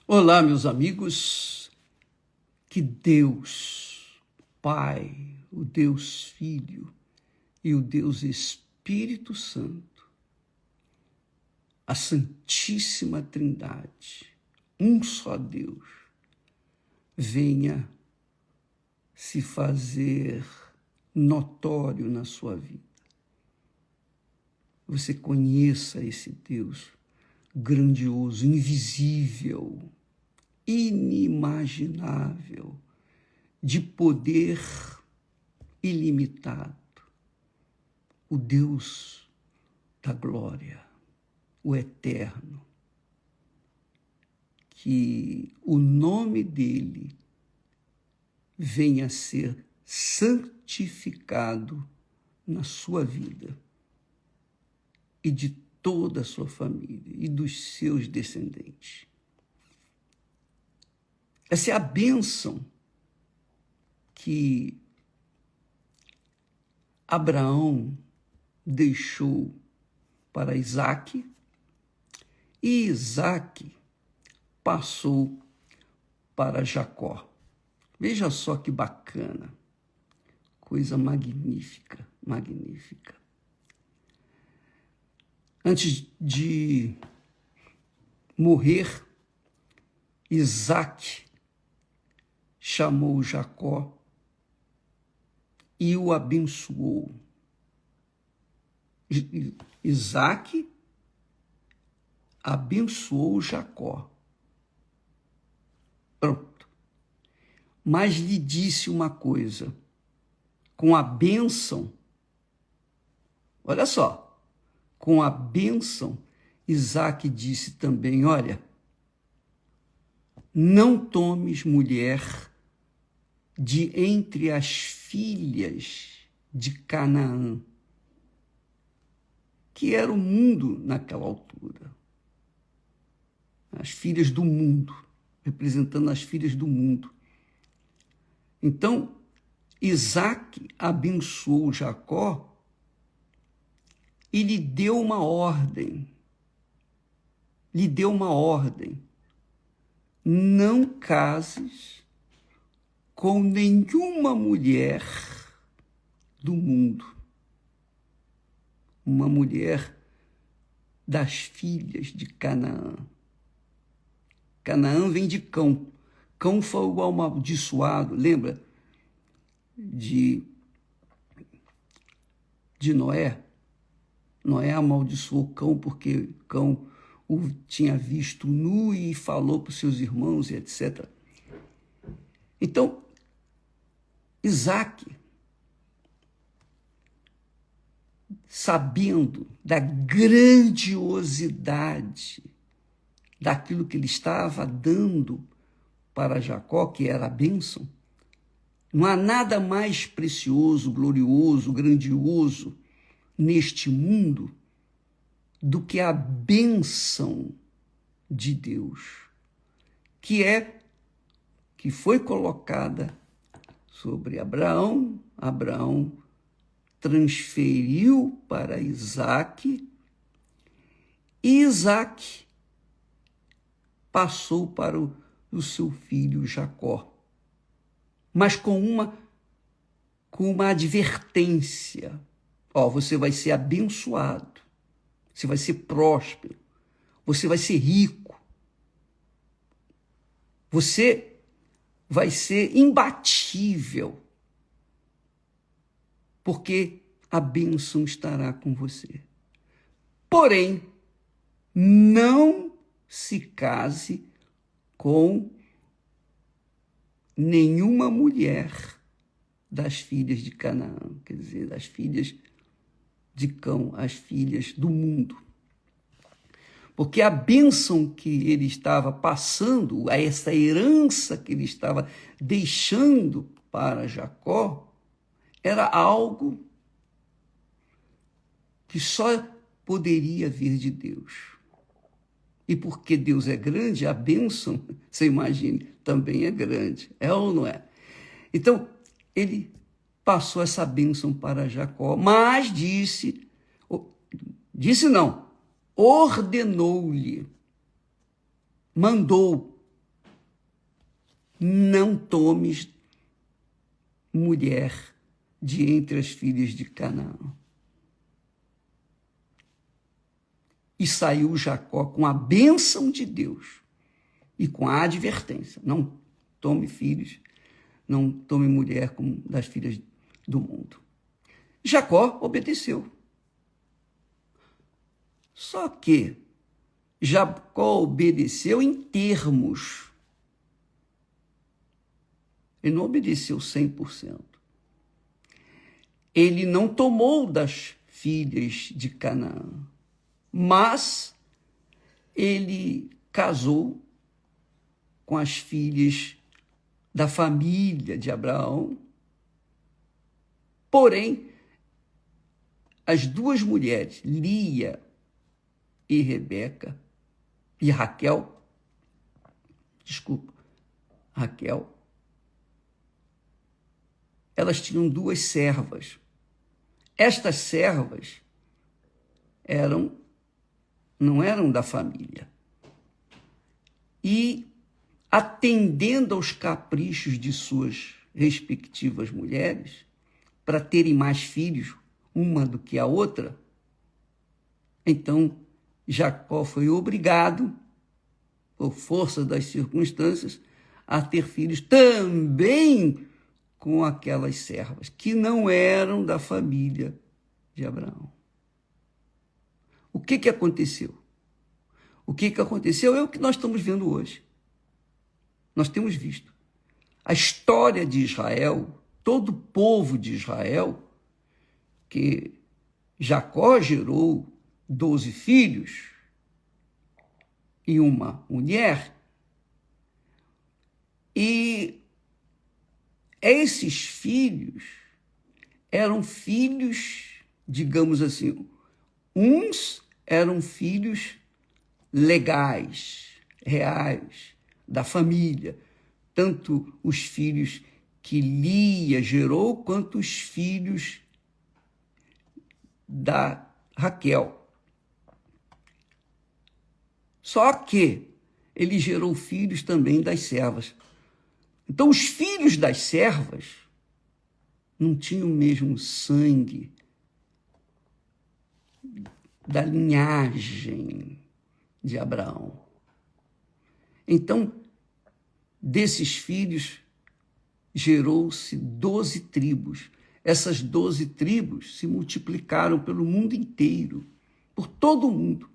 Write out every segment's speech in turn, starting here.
Olá, meus amigos, que Deus, Pai, o Deus Filho e o Deus Espírito Santo, a Santíssima Trindade, um só Deus, venha se fazer notório na sua vida. Você conheça esse Deus grandioso, invisível, inimaginável, de poder ilimitado, o Deus da glória, o eterno, que o nome dele venha a ser santificado na sua vida e de toda a sua família e dos seus descendentes. Essa é a bênção que Abraão deixou para Isaque, e Isaque passou para Jacó. Veja só que bacana, coisa magnífica, magnífica. Antes de morrer, Isaque chamou Jacó e o abençoou. Isaque abençoou Jacó. Pronto. Mas lhe disse uma coisa, com a bênção, olha só, com a bênção, Isaque disse também, olha, não tomes mulher de entre as filhas de Canaã, que era o mundo naquela altura. As filhas do mundo, representando as filhas do mundo. Então, Isaque abençoou Jacó e lhe deu uma ordem. Lhe deu uma ordem. Não cases com nenhuma mulher do mundo. Uma mulher das filhas de Canaã. Canaã vem de cão. Cão foi o amaldiçoado, lembra? De Noé. Noé amaldiçoou cão porque cão o tinha visto nu e falou para os seus irmãos e etc. Então, Isaque, sabendo da grandiosidade daquilo que ele estava dando para Jacó, que era a bênção, não há nada mais precioso, glorioso, grandioso neste mundo do que a bênção de Deus, que foi colocada sobre Abraão. Abraão transferiu para Isaque e Isaque passou para o seu filho Jacó, mas com uma advertência. Você vai ser abençoado, você vai ser próspero, você vai ser rico, você vai ser imbatível, porque a bênção estará com você. Porém, não se case com nenhuma mulher das filhas de Canaã, quer dizer, das filhas de cão, as filhas do mundo. Porque a bênção que ele estava passando, essa herança que ele estava deixando para Jacó, era algo que só poderia vir de Deus. E porque Deus é grande, a bênção, você imagine, também é grande. É ou não é? Então, ele passou essa bênção para Jacó, mas ordenou-lhe, mandou não tomes mulher de entre as filhas de Canaã. E saiu Jacó com a bênção de Deus e com a advertência: não tome filhos, não tome mulher como das filhas do mundo. Jacó obedeceu. Só que Jacó obedeceu em termos. Ele não obedeceu 100%. Ele não tomou das filhas de Canaã, mas ele casou com as filhas da família de Abraão. Porém, as duas mulheres, Lia e Rebeca, e Raquel, elas tinham duas servas. Estas servas não eram da família. E, atendendo aos caprichos de suas respectivas mulheres, para terem mais filhos, uma do que a outra, então Jacó foi obrigado, por força das circunstâncias, a ter filhos também com aquelas servas, que não eram da família de Abraão. O que aconteceu? O que aconteceu é o que nós estamos vendo hoje. Nós temos visto a história de Israel, todo o povo de Israel, que Jacó gerou 12 filhos e uma mulher, e esses filhos eram filhos, digamos assim, uns eram filhos legais, reais, da família, tanto os filhos que Lia gerou, quanto os filhos da Raquel. Só que ele gerou filhos também das servas. Então, os filhos das servas não tinham o mesmo sangue da linhagem de Abraão. Então, desses filhos, gerou-se 12 tribos. Essas 12 tribos se multiplicaram pelo mundo inteiro, por todo o mundo.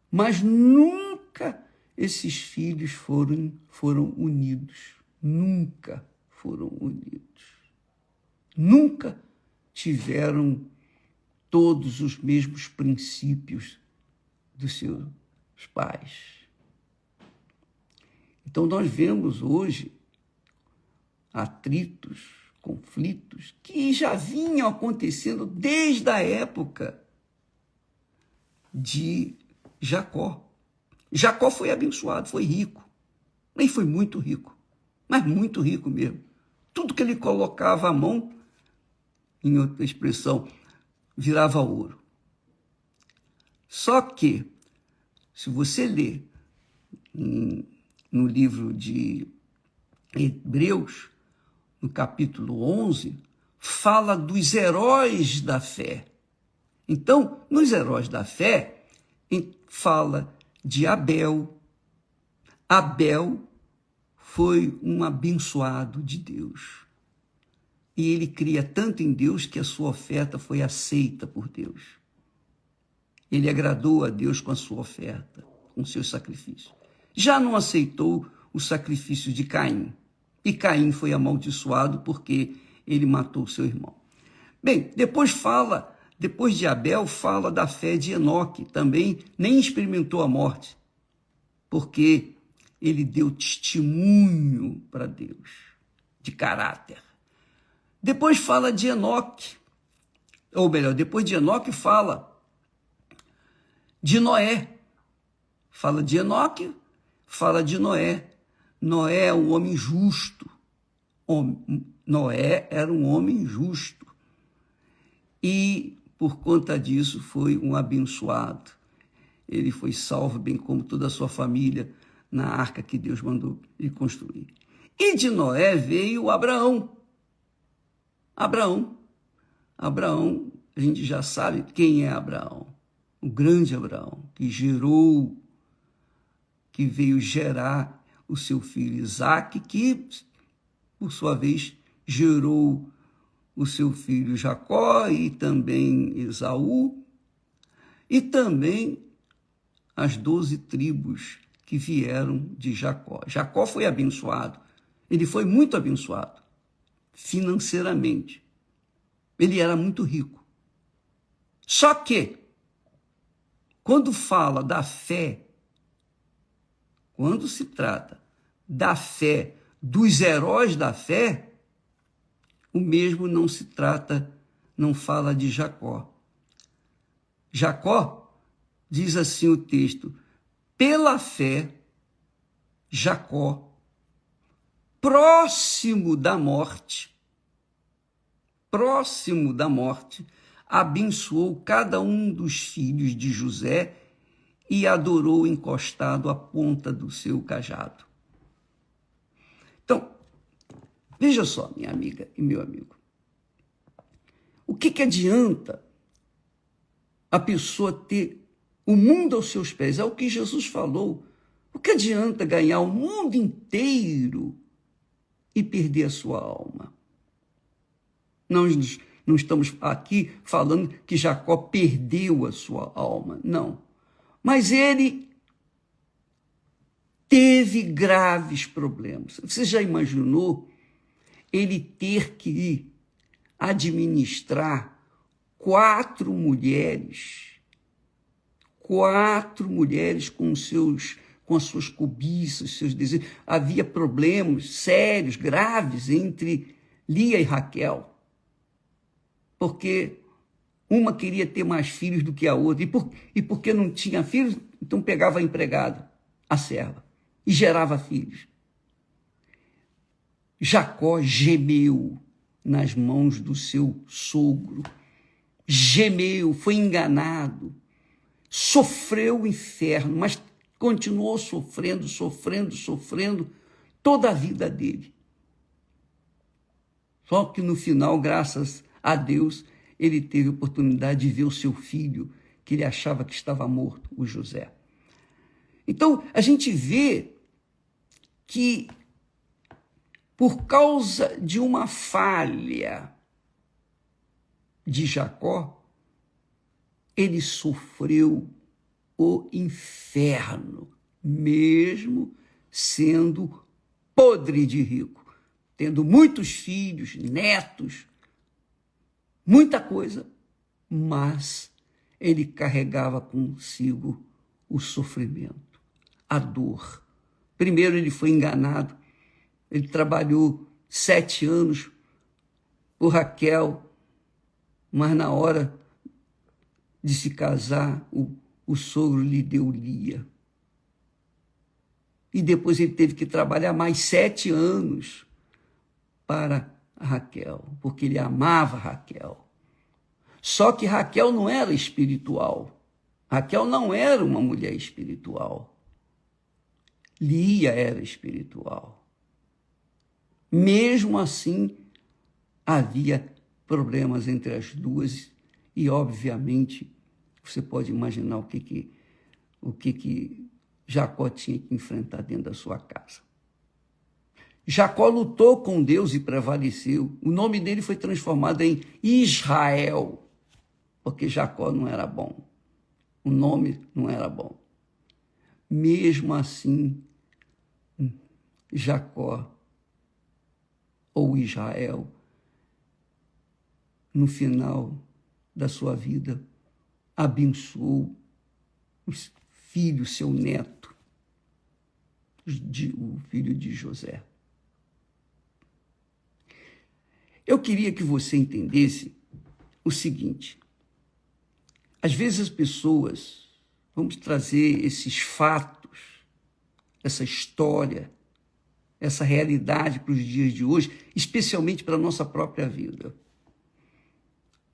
Mas nunca esses filhos foram unidos. Nunca foram unidos. Nunca tiveram todos os mesmos princípios dos seus pais. Então, nós vemos hoje atritos, conflitos, que já vinham acontecendo desde a época de Jacó. Jacó foi abençoado, foi rico. Nem foi muito rico, mas muito rico mesmo. Tudo que ele colocava à mão, em outra expressão, virava ouro. Só que, se você ler no livro de Hebreus, no capítulo 11, fala dos heróis da fé. Então, nos heróis da fé, fala de Abel. Abel foi um abençoado de Deus. E ele cria tanto em Deus que a sua oferta foi aceita por Deus. Ele agradou a Deus com a sua oferta, com o seu sacrifício. Já não aceitou o sacrifício de Caim. E Caim foi amaldiçoado porque ele matou seu irmão. Bem, depois de Abel, fala da fé de Enoque. Também nem experimentou a morte, porque ele deu testemunho para Deus, de caráter. Depois fala de Enoque, ou melhor, depois de Enoque fala de Noé. Fala de Enoque, fala de Noé. Noé é um homem justo. Noé era um homem justo. E, por conta disso, foi um abençoado. Ele foi salvo, bem como toda a sua família, na arca que Deus mandou ele construir. E de Noé veio Abraão. Abraão, a gente já sabe quem é Abraão. O grande Abraão, que veio gerar o seu filho Isaque, que, por sua vez, gerou o seu filho Jacó e também Esaú, e também as 12 tribos que vieram de Jacó. Jacó foi abençoado, ele foi muito abençoado financeiramente. Ele era muito rico. Só que, quando fala da fé, quando se trata da fé dos heróis da fé, o mesmo não se trata, não fala de Jacó. Jacó, diz assim o texto, pela fé, Jacó, próximo da morte, abençoou cada um dos filhos de José e adorou encostado à ponta do seu cajado. Então, veja só, minha amiga e meu amigo, o que adianta a pessoa ter o mundo aos seus pés? É o que Jesus falou. O que adianta ganhar o mundo inteiro e perder a sua alma? Nós não estamos aqui falando que Jacó perdeu a sua alma, não. Mas ele teve graves problemas. Você já imaginou ele ter que administrar 4 mulheres com as suas cobiças, seus desejos? Havia problemas sérios, graves entre Lia e Raquel, porque uma queria ter mais filhos do que a outra, e porque não tinha filhos, então pegava a empregada, a serva, e gerava filhos. Jacó gemeu nas mãos do seu sogro, gemeu, foi enganado, sofreu o inferno, mas continuou sofrendo toda a vida dele. Só que no final, graças a Deus, ele teve a oportunidade de ver o seu filho, que ele achava que estava morto, o José. Então, a gente vê que, por causa de uma falha de Jacó, ele sofreu o inferno, mesmo sendo podre de rico, tendo muitos filhos, netos, muita coisa, mas ele carregava consigo o sofrimento, a dor. Primeiro ele foi enganado, ele trabalhou 7 anos por Raquel, mas na hora de se casar, o sogro lhe deu Lia. E depois ele teve que trabalhar mais 7 anos para Raquel, porque ele amava Raquel. Só que Raquel não era espiritual. Raquel não era uma mulher espiritual. Lia era espiritual. Mesmo assim, havia problemas entre as duas e, obviamente, você pode imaginar o que Jacó tinha que enfrentar dentro da sua casa. Jacó lutou com Deus e prevaleceu. O nome dele foi transformado em Israel, porque Jacó não era bom. O nome não era bom. Mesmo assim, Jacó, ou Israel, no final da sua vida, abençoou o filho, seu neto, o filho de José. Eu queria que você entendesse o seguinte: às vezes as pessoas, vamos trazer esses fatos, essa história, essa realidade para os dias de hoje, especialmente para a nossa própria vida.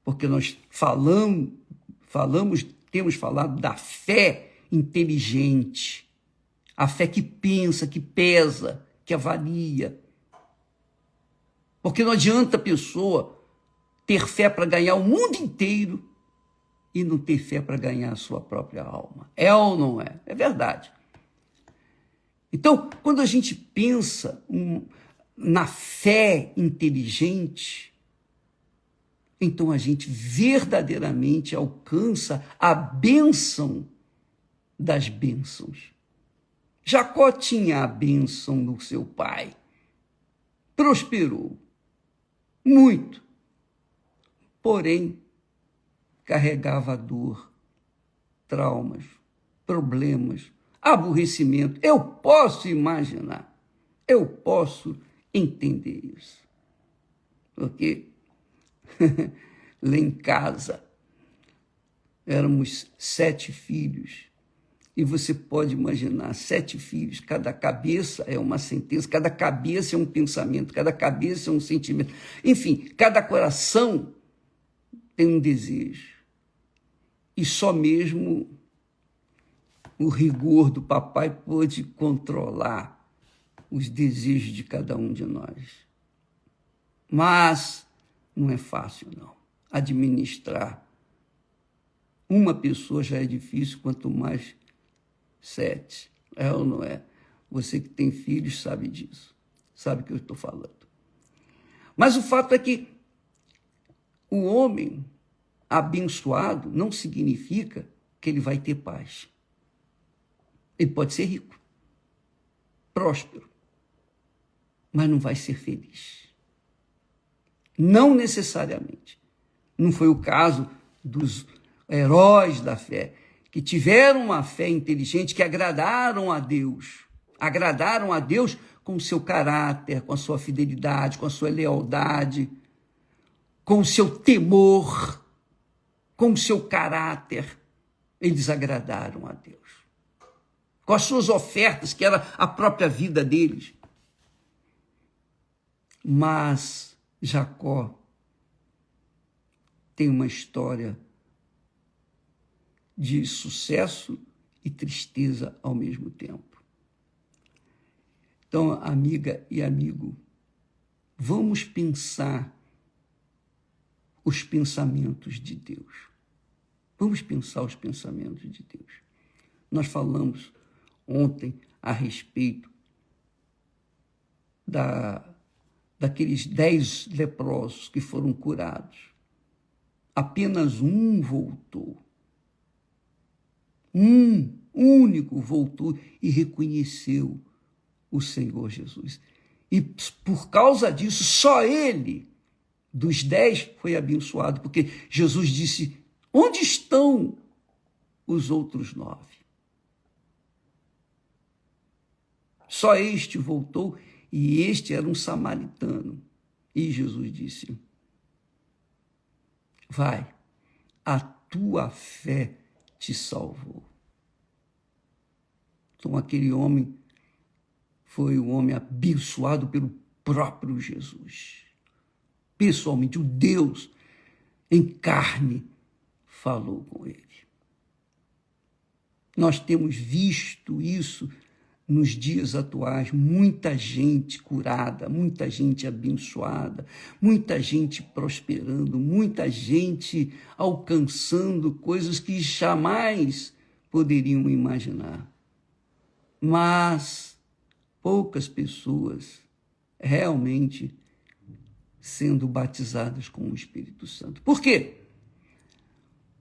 Porque nós temos falado da fé inteligente, a fé que pensa, que pesa, que avalia, Porque não adianta a pessoa ter fé para ganhar o mundo inteiro e não ter fé para ganhar a sua própria alma. É ou não é? É verdade. Então, quando a gente pensa na fé inteligente, então a gente verdadeiramente alcança a bênção das bênçãos. Jacó tinha a bênção do seu pai, prosperou muito, porém carregava dor, traumas, problemas, aborrecimento. Eu posso imaginar, eu posso entender isso. Porque lá em casa éramos 7 filhos, e você pode imaginar 7 filhos, cada cabeça é uma sentença, cada cabeça é um pensamento, cada cabeça é um sentimento. Enfim, cada coração tem um desejo. E só mesmo o rigor do papai pôde controlar os desejos de cada um de nós. Mas não é fácil, não. Administrar uma pessoa já é difícil, quanto mais 7. É ou não é? Você que tem filhos sabe disso. Sabe o que eu estou falando. Mas o fato é que o homem abençoado não significa que ele vai ter paz. Ele pode ser rico, próspero, mas não vai ser feliz. Não necessariamente. Não foi o caso dos heróis da fé, que tiveram uma fé inteligente, que agradaram a Deus com o seu caráter, com a sua fidelidade, com a sua lealdade, com o seu temor, com o seu caráter. Eles agradaram a Deus. Com as suas ofertas, que era a própria vida deles. Mas Jacó tem uma história de sucesso e tristeza ao mesmo tempo. Então, amiga e amigo, vamos pensar os pensamentos de Deus. Vamos pensar os pensamentos de Deus. Nós falamos ontem a respeito daqueles 10 leprosos que foram curados. Apenas um voltou. Um único voltou e reconheceu o Senhor Jesus. E por causa disso, só ele, dos 10, foi abençoado, porque Jesus disse: onde estão os outros 9? Só este voltou, e este era um samaritano. E Jesus disse: vai, a tua fé te salvou. Então aquele homem foi o homem abençoado pelo próprio Jesus. Pessoalmente, o Deus em carne falou com ele. Nós temos visto isso nos dias atuais, muita gente curada, muita gente abençoada, muita gente prosperando, muita gente alcançando coisas que jamais poderiam imaginar. Mas poucas pessoas realmente sendo batizadas com o Espírito Santo. Por quê?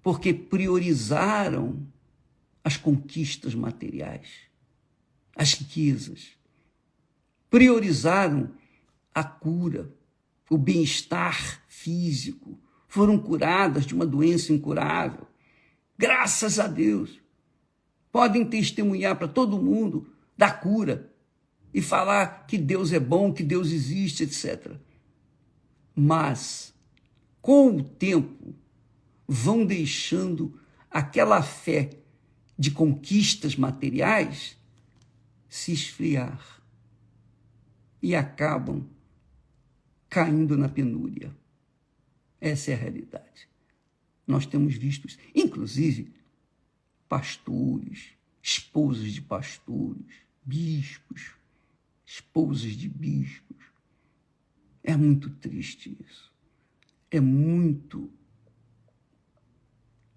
Porque priorizaram as conquistas materiais, as riquezas, priorizaram a cura, o bem-estar físico, foram curadas de uma doença incurável. Graças a Deus. Podem testemunhar para todo mundo da cura e falar que Deus é bom, que Deus existe, etc. Mas, com o tempo, vão deixando aquela fé de conquistas materiais se esfriar e acabam caindo na penúria. Essa é a realidade. Nós temos visto isso. Inclusive, pastores, esposas de pastores, bispos, esposas de bispos, É muito triste isso. É muito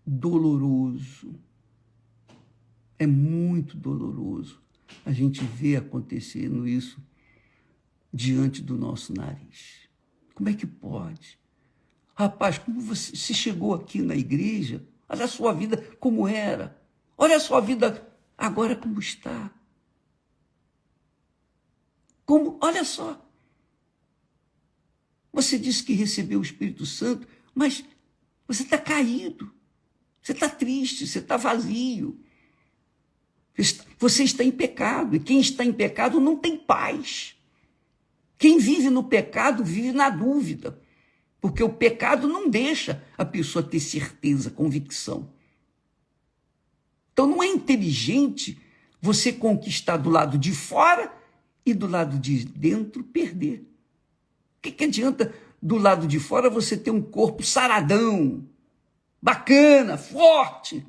doloroso. É muito doloroso a gente ver acontecendo isso diante do nosso nariz. Como é que pode? Rapaz, como você se chegou aqui na igreja, olha a sua vida como era. Olha a sua vida agora como está. Olha só. Você disse que recebeu o Espírito Santo, mas você está caído. Você está triste, você está vazio. Você está em pecado. E quem está em pecado não tem paz. Quem vive no pecado vive na dúvida. Porque o pecado não deixa a pessoa ter certeza, convicção. Então não é inteligente você conquistar do lado de fora e do lado de dentro perder. O que adianta do lado de fora você ter um corpo saradão, bacana, forte,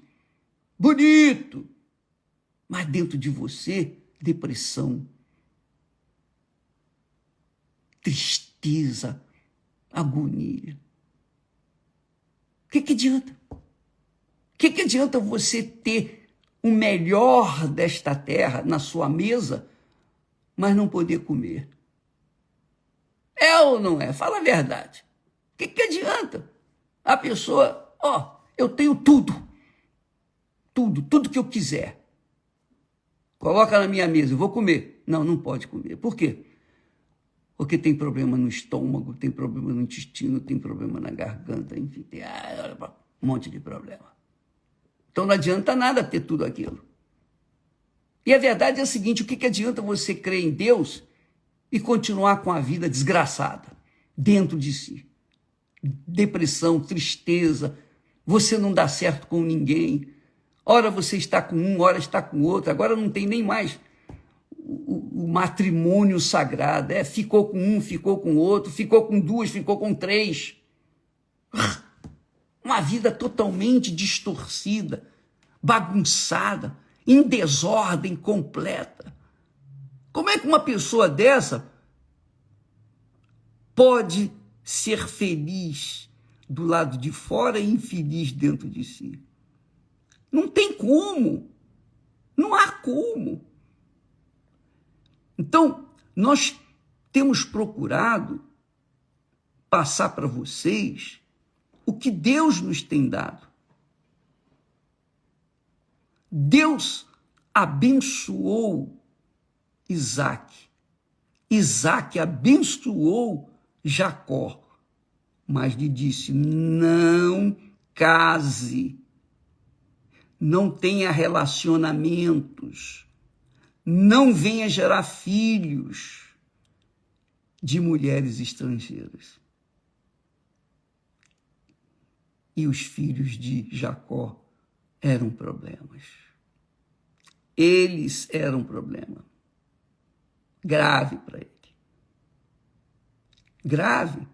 bonito, mas dentro de você, depressão, tristeza, agonia. O que adianta? O que adianta você ter o melhor desta terra na sua mesa, mas não poder comer? É ou não é? Fala a verdade. O que adianta? A pessoa, eu tenho tudo. Tudo que eu quiser. Coloca na minha mesa, eu vou comer. Não pode comer. Por quê? Porque tem problema no estômago, tem problema no intestino, tem problema na garganta, enfim, tem um monte de problema. Então não adianta nada ter tudo aquilo. E a verdade é a seguinte, o que adianta você crer em Deus e continuar com a vida desgraçada dentro de si? Depressão, tristeza, você não dá certo com ninguém. Ora você está com um, ora está com outro, agora não tem nem mais o matrimônio sagrado. Ficou com um, ficou com outro, ficou com duas, ficou com três. Uma vida totalmente distorcida, bagunçada, em desordem completa. Como é que uma pessoa dessa pode ser feliz do lado de fora e infeliz dentro de si? Não tem como. Não há como. Então, nós temos procurado passar para vocês o que Deus nos tem dado. Deus abençoou Isaac. Isaac abençoou Jacó, mas lhe disse: não case, não tenha relacionamentos, não venha gerar filhos de mulheres estrangeiras. E os filhos de Jacó eram problemas. Eles eram problema. Grave para ele. Grave,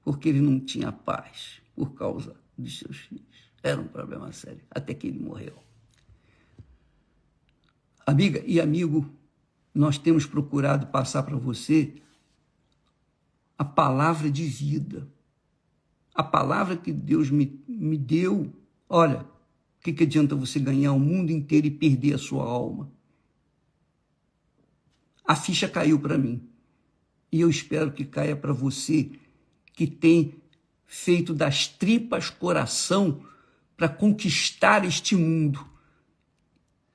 porque ele não tinha paz por causa de seus filhos. Era um problema sério, até que ele morreu. Amiga e amigo, nós temos procurado passar para você a palavra de vida. A palavra que Deus me deu. Olha, o que adianta você ganhar o mundo inteiro e perder a sua alma? A ficha caiu para mim. E eu espero que caia para você, que tem feito das tripas coração para conquistar este mundo.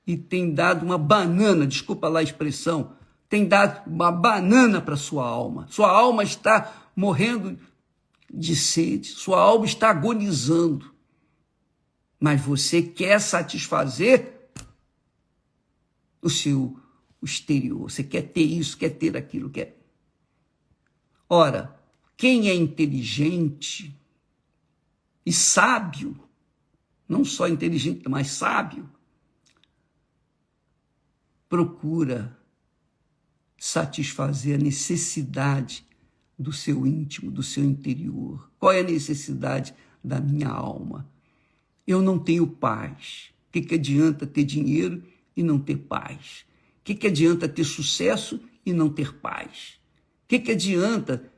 E tem dado uma banana, desculpa lá a expressão, tem dado uma banana para sua alma. Sua alma está morrendo de sede, sua alma está agonizando. Mas você quer satisfazer o seu exterior, você quer ter isso, quer ter aquilo, quer. Ora, quem é inteligente e sábio, não só inteligente, mas sábio, procura satisfazer a necessidade do seu íntimo, do seu interior. Qual é a necessidade da minha alma? Eu não tenho paz. O que adianta ter dinheiro e não ter paz? O que adianta ter sucesso e não ter paz? O que adianta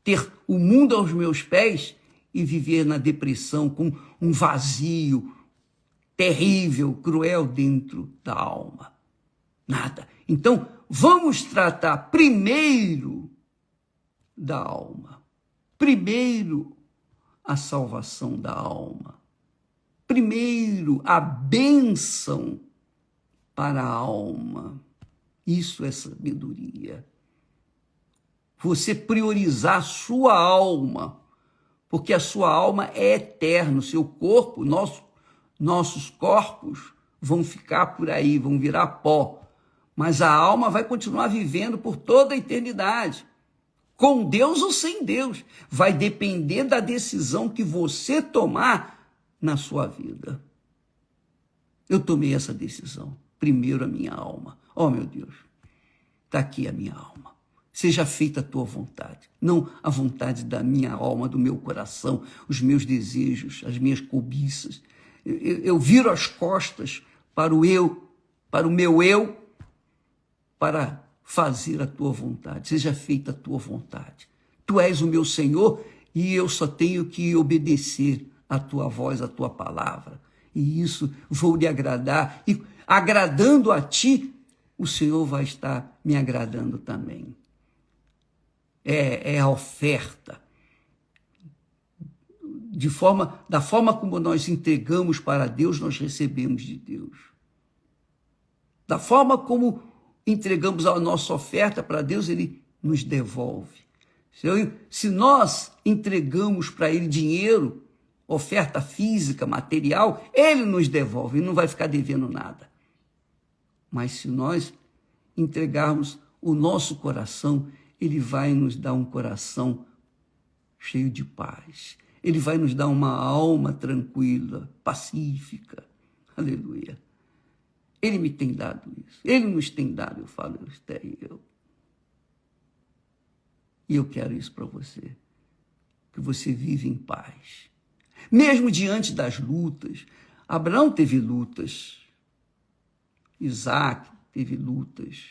ter o mundo aos meus pés e viver na depressão com um vazio terrível, cruel dentro da alma? Nada. Então, vamos tratar primeiro da alma. Primeiro, a salvação da alma. Primeiro, a bênção para a alma. Isso é sabedoria. Você priorizar a sua alma, porque a sua alma é eterna. O seu corpo, nossos corpos vão ficar por aí, vão virar pó. Mas a alma vai continuar vivendo por toda a eternidade. Com Deus ou sem Deus. Vai depender da decisão que você tomar na sua vida. Eu tomei essa decisão. Primeiro a minha alma. Oh, meu Deus, está aqui a minha alma. Seja feita a tua vontade. Não a vontade da minha alma, do meu coração, os meus desejos, as minhas cobiças. Eu viro as costas para o eu, para o meu eu, para fazer a tua vontade. Seja feita a tua vontade. Tu és o meu Senhor e eu só tenho que obedecer a tua voz, a tua palavra. E isso vou lhe agradar. E agradando a ti, o Senhor vai estar me agradando também. É a oferta. Da forma como nós entregamos para Deus, nós recebemos de Deus. Da forma como entregamos a nossa oferta para Deus, Ele nos devolve. Se nós entregamos para Ele dinheiro, oferta física, material, Ele nos devolve, Ele não vai ficar devendo nada. Mas se nós entregarmos o nosso coração, Ele vai nos dar um coração cheio de paz. Ele vai nos dar uma alma tranquila, pacífica. Aleluia. Ele me tem dado isso. Ele nos tem dado, eu falo, eu. E eu quero isso para você. Que você vive em paz. Mesmo diante das lutas. Abraão teve lutas. Isaac teve lutas.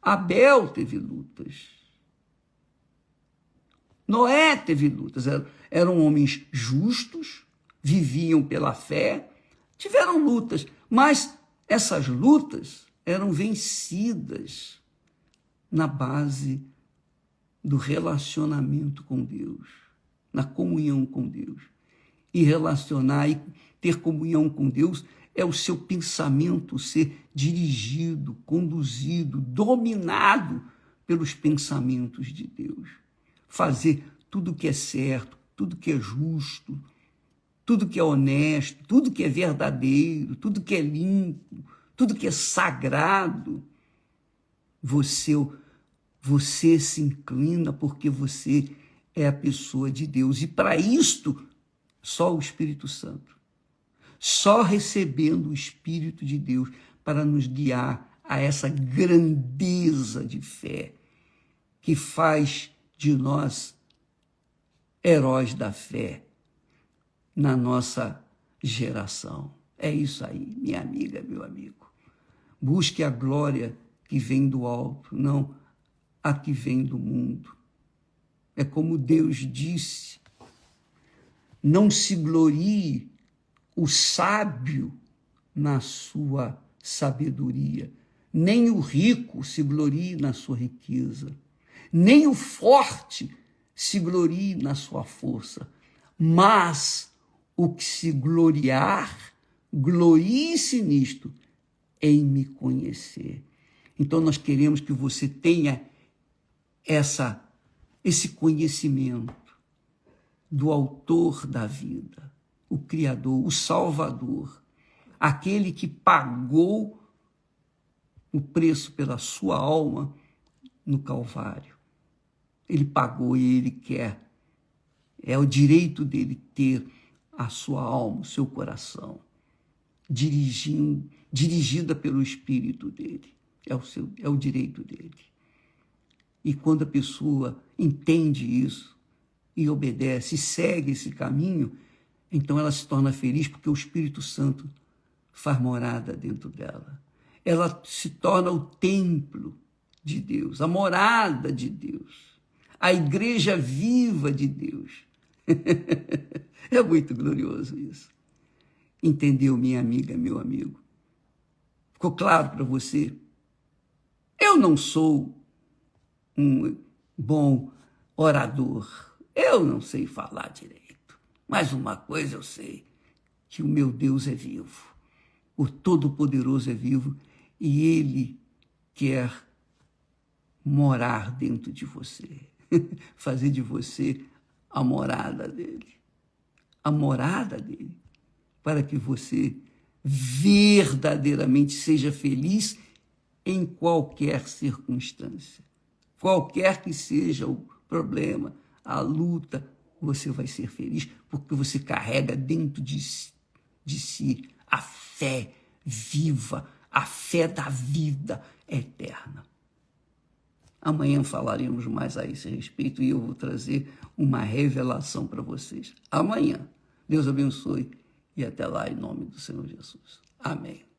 Abel teve lutas. Noé teve lutas. Eram homens justos, viviam pela fé, tiveram lutas, mas essas lutas eram vencidas na base do relacionamento com Deus, na comunhão com Deus. E relacionar e ter comunhão com Deus é o seu pensamento ser dirigido, conduzido, dominado pelos pensamentos de Deus. Fazer tudo que é certo, tudo que é justo, tudo que é honesto, tudo que é verdadeiro, tudo que é limpo, tudo que é sagrado. Você se inclina porque você é a pessoa de Deus. E para isto, só o Espírito Santo. Só recebendo o Espírito de Deus para nos guiar a essa grandeza de fé que faz de nós heróis da fé na nossa geração. É isso aí, minha amiga, meu amigo. Busque a glória que vem do alto, não a que vem do mundo. É como Deus disse, não se glorie o sábio na sua sabedoria, nem o rico se glorie na sua riqueza, nem o forte se glorie na sua força, mas o que se gloriar, glorie-se nisto, em me conhecer. Então nós queremos que você tenha esse conhecimento do autor da vida, o Criador, o Salvador, aquele que pagou o preço pela sua alma no Calvário. Ele pagou e ele quer. É o direito dele ter a sua alma, o seu coração, dirigida pelo Espírito dele. É o direito dele. E quando a pessoa entende isso e obedece, e segue esse caminho, então ela se torna feliz porque o Espírito Santo faz morada dentro dela. Ela se torna o templo de Deus, a morada de Deus, a igreja viva de Deus. É muito glorioso isso. Entendeu, minha amiga, meu amigo? Ficou claro para você? Eu não sou um bom orador. Eu não sei falar direito. Mas uma coisa eu sei, que o meu Deus é vivo. O Todo-Poderoso é vivo e Ele quer morar dentro de você. Fazer de você a morada dele. A morada dele. Para que você verdadeiramente seja feliz em qualquer circunstância. Qualquer que seja o problema, a luta, você vai ser feliz, porque você carrega dentro de si a fé viva, a fé da vida eterna. Amanhã falaremos mais a esse respeito e eu vou trazer uma revelação para vocês. Amanhã. Deus abençoe e até lá em nome do Senhor Jesus. Amém.